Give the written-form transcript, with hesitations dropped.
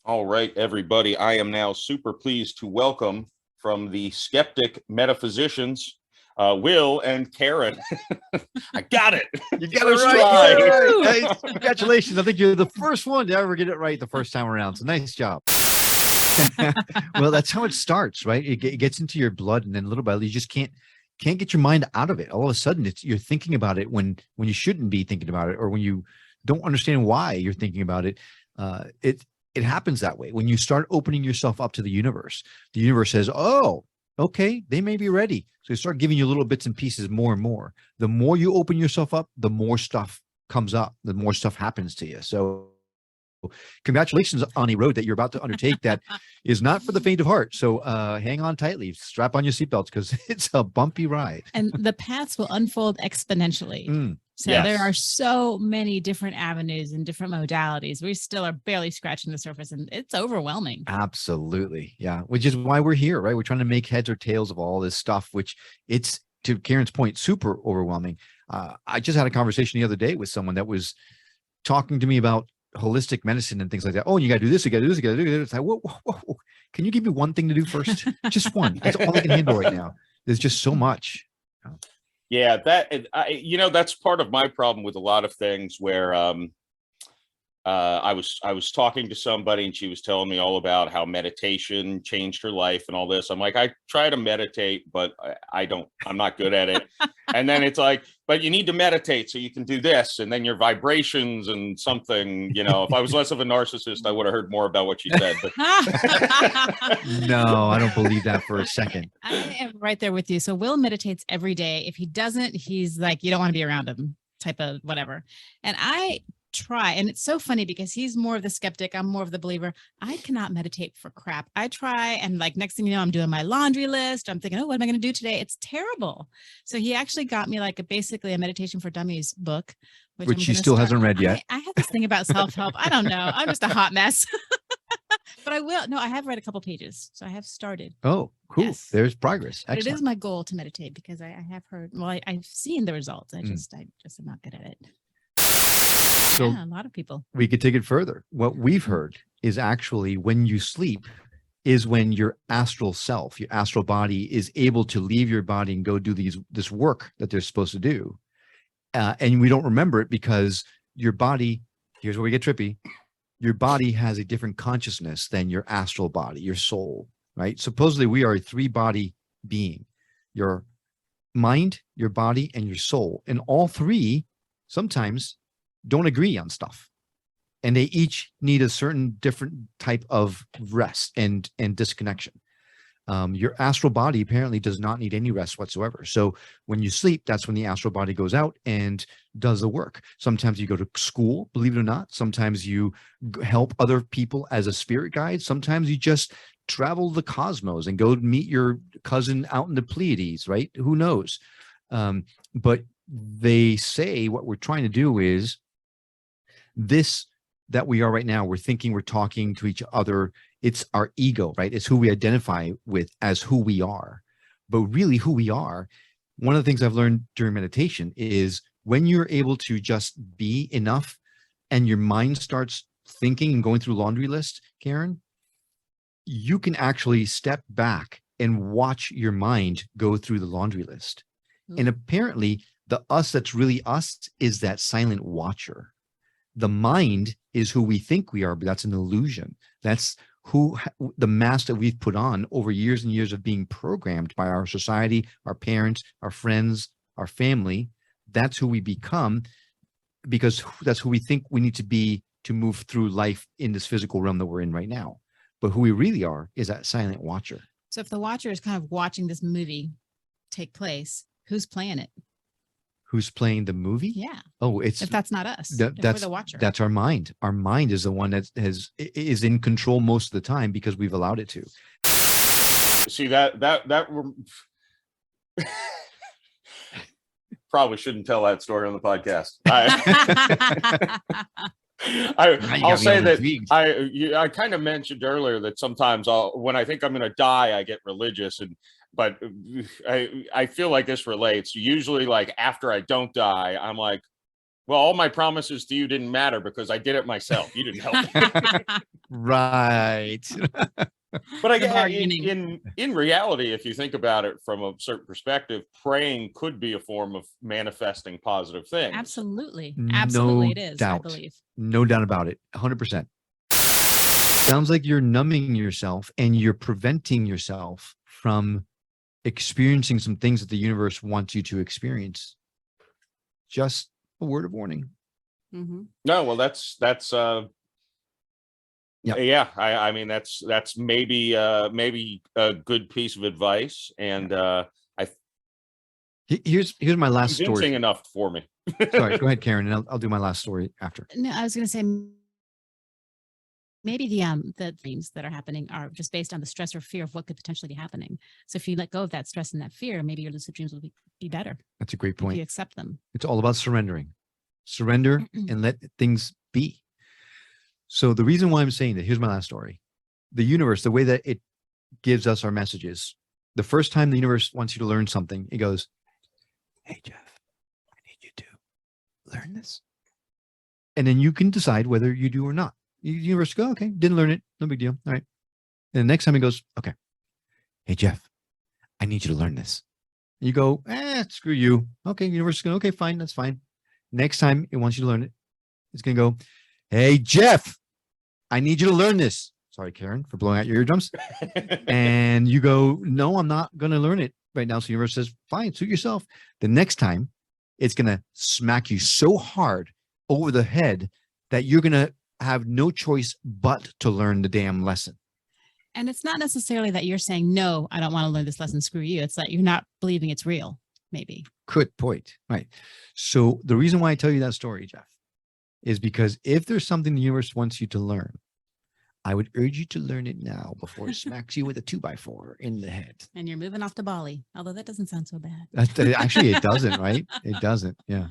All right, everybody. I am now super pleased to welcome from the Skeptic Metaphysicians, Will and Karen. I got it. You got it right. Nice. Congratulations. I think you're the first one to ever get it right the first time around. So nice job. Well, that's how it starts, right? It gets into your blood, and then little by little, you just can't get your mind out of it. All of a sudden, you're thinking about it when you shouldn't be thinking about it, or when you don't understand why you're thinking about it. It happens that way. When you start opening yourself up to the universe says, oh, okay, they may be ready. So you start giving you little bits and pieces more and more. The more you open yourself up, the more stuff comes up, the more stuff happens to you. So congratulations on a road that you're about to undertake that is not for the faint of heart. So hang on tightly, strap on your seatbelts, because it's a bumpy ride. And the paths will unfold exponentially. So Yes. there are so many different avenues and different modalities. We still are barely scratching the surface, and it's overwhelming. Absolutely. Yeah. Which is why we're here, right? We're trying to make heads or tails of all this stuff, which it's, to Karen's point, super overwhelming. I just had a conversation the other day with someone that was talking to me about holistic medicine and things like that. Oh, you got to do this, you got to do this, you got to do this. It's like, whoa. Can you give me one thing to do first? Just one. That's all I can handle right now. There's just so much. Yeah, that's part of my problem with a lot of things where I was talking to somebody and she was telling me all about how meditation changed her life and all this. I'm like, I try to meditate, but I'm not good at it. And then it's like, but you need to meditate so you can do this. And then your vibrations and something, if I was less of a narcissist, I would have heard more about what you said. But No, I don't believe that for a second. I am right there with you. So Will meditates every day. If he doesn't, he's like, you don't want to be around him type of whatever. And I try, and it's so funny because he's more of the skeptic, I'm more of the believer. I cannot meditate for crap. I try, and like next thing you know, I'm doing my laundry list. I'm thinking, oh, what am I going to do today? It's terrible. So he actually got me like basically a meditation for dummies book, Which she still hasn't read yet. I have this thing about self-help. I don't know. I'm just a hot mess. But I will. No, I have read a couple pages. So I have started. Oh, cool. Yes. There's progress. But it Excellent. is my goal to meditate because I have heard, well, I've seen the results. I just am not good at it. So Yeah, a lot of people. we could take it further. What we've heard is actually when you sleep is when your astral self, your astral body, is able to leave your body and go do this work that they're supposed to do. And we don't remember it because your body, here's where we get trippy. Your body has a different consciousness than your astral body, your soul, right? Supposedly we are a 3-body being, your mind, your body, and your soul. And all 3 sometimes don't agree on stuff. And they each need a certain different type of rest and disconnection. Your astral body apparently does not need any rest whatsoever. So when you sleep, that's when the astral body goes out and does the work. Sometimes you go to school, believe it or not. Sometimes you help other people as a spirit guide. Sometimes you just travel the cosmos and go meet your cousin out in the Pleiades, right? Who knows? But they say what we're trying to do is this that we are right now. We're thinking, we're talking to each other. It's our ego, right? It's who we identify with as who we are. But really who we are, one of the things I've learned during meditation is when you're able to just be enough and your mind starts thinking and going through laundry lists, Karen, you can actually step back and watch your mind go through the laundry list. And apparently the us that's really us is that silent watcher. The mind is who we think we are, but that's an illusion. That's the mask that we've put on over years and years of being programmed by our society, our parents, our friends, our family. That's who we become because that's who we think we need to be to move through life in this physical realm that we're in right now. But who we really are is that silent watcher. So if the watcher is kind of watching this movie take place, who's playing it? Who's playing the movie? Yeah. Oh, it's if that's not us. That's we're the watcher. That's our mind. Our mind is the one that is in control most of the time because we've allowed it to. see that probably shouldn't tell that story on the podcast. I'll say that I kind of mentioned earlier that sometimes when I think I'm going to die, I get religious, but I feel like this relates. Usually, like after I don't die, I'm like, Well, all my promises to you didn't matter because I did it myself. You didn't help. Right. But I The guess bargaining. in reality, if you think about it from a certain perspective, praying could be a form of manifesting positive things. Absolutely. No Absolutely it is, I doubt. believe. No doubt about it. 100%. Sounds like you're numbing yourself and you're preventing yourself from experiencing some things that the universe wants you to experience. Just a word of warning. Mhm. No, well, that's Yeah. yeah. I mean, that's maybe a good piece of advice, and Here's my last convincing story. enough for me. Sorry, go ahead, Karen, and I'll do my last story after. No, I was going to say maybe the things that are happening are just based on the stress or fear of what could potentially be happening. So if you let go of that stress and that fear, maybe your lucid dreams will be better That's a great if you point. accept them. It's all about surrendering. Surrender and let things be. So the reason why I'm saying that, here's my last story. The universe, the way that it gives us our messages, the first time the universe wants you to learn something, it goes, "Hey, Jeff, I need you to learn this." And then you can decide whether you do or not. The universe go, "Okay, didn't learn it. No big deal. All right." And the next time it goes, "Okay, hey, Jeff, I need you to learn this." You go, "Screw you." Okay, universe is going, "Okay, fine. That's fine." Next time it wants you to learn it, it's going to go, "Hey, Jeff, I need you to learn this." Sorry, Karen, for blowing out your eardrums. And you go, "No, I'm not going to learn it right now." So the universe says, "Fine, suit yourself." The next time it's going to smack you so hard over the head that you're going to have no choice but to learn the damn lesson. And it's not necessarily that you're saying, no, I don't want to learn this lesson. Screw you. It's that you're not believing it's real, maybe. Good point. Right. So the reason why I tell you that story, Jeff, is because if there's something the universe wants you to learn, I would urge you to learn it now before it smacks you with a 2x4 in the head. And you're moving off to Bali, although that doesn't sound so bad. Actually, it doesn't, right? It doesn't. Yeah.